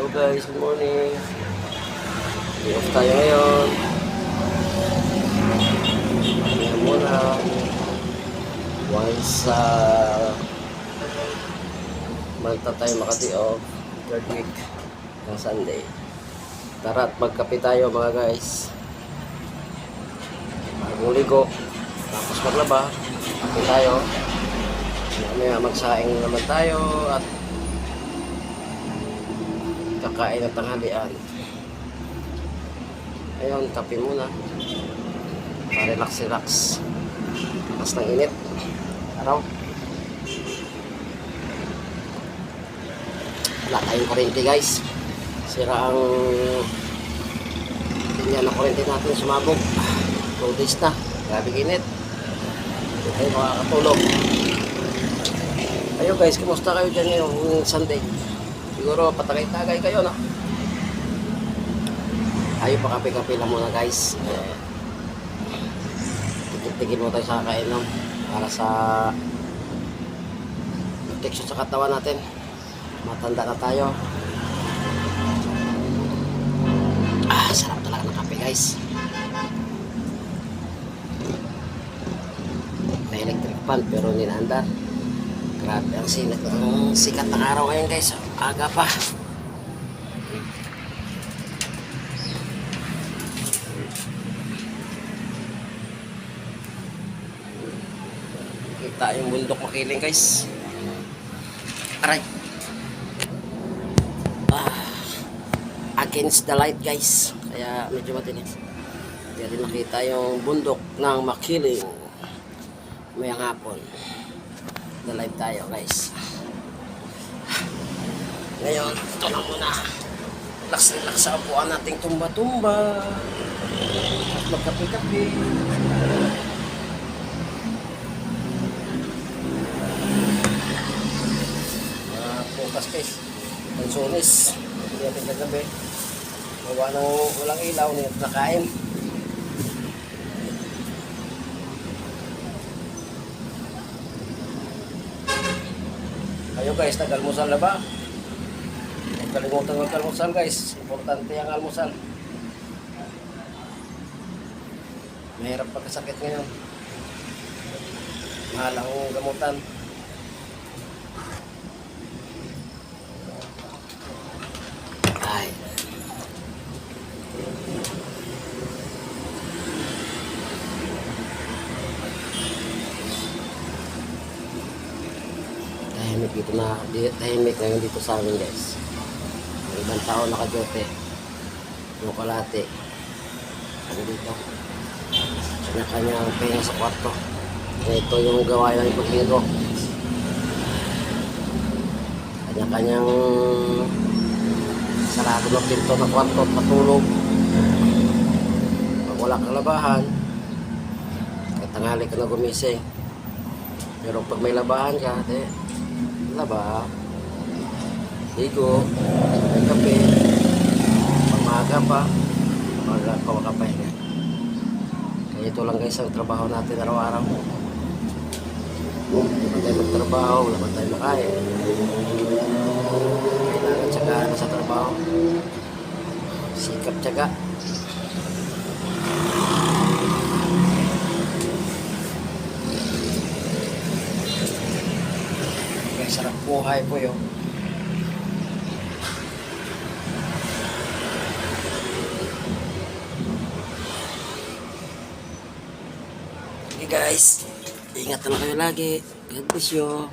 Hello guys, good morning. Day off tayo ngayon. Kaya muna. Once magta tayo makati off, third week ng Sunday. Tara at magkape tayo mga guys. Bagong ligo. Tapos maglaba. Kape tayo. Mamaya magsaing naman tayo at kakain at tanghalian. Ayun, kape muna. Pa-relax. Lakas ng init. Araw. Wala tayong kurente guys. Sira ang linya ng kurente natin sumabog. 2 days na. Grabe init. Hindi tayo makakatulog. Ayun guys, kumusta kayo dyan ngayong Sunday? Siguro patagay-tagay kayo, no? Ayaw pa kape-kape lang muna guys. Tigil mo tayo sa kainom para sa protection sa katawan natin. Matanda na tayo. Sarap talaga ng kape guys. May electric fan pero ninaandar. Grabe ang sikat ng araw ngayon guys. Aga pa. Kita yung bundok makiling guys. Aray. Against the light guys. Kaya medyo matinig. Kaya din nakita yung bundok ng makiling. Mayang hapon. Na live tayo guys. Ngayon, ito lang muna. Relax sa upuan nating tumba-tumba. At magkape-kape. Focus guys. Pansonis. Hindi natin kagabi. Walang ilaw na nakain. Kayo guys, nag-almusal na ba? Huwag kalimutan mag-almusal guys. Importante ang almusal. Mahirap pagkasakit ngayon. Mahal ang gamutan. Ay. Tahimik ngayon dito sa amin guys. Ang ibang tao nakajote. Yung kalate. Ano dito? Kanya-kanya ang pahinga sa kwarto. Ito yung gawain ng paghingo. Kanya-kanyang sarado ng pinto ng kwarto at matulog. Pag wala kang labahan, tanghali ka na gumising. Pero pag may labahan ka, laba, ligo, may kape, pamaga pa, makapahinga. Kaya ito lang guys ang trabaho natin araw-araw. Hindi ba tayo magtrabaho, wala ba tayo makain. Kailangan tsagaan sa trabaho. Sikap tsaga. Sarap buhay po yun. Okay guys, ingat lang kayo lagi. God bless you.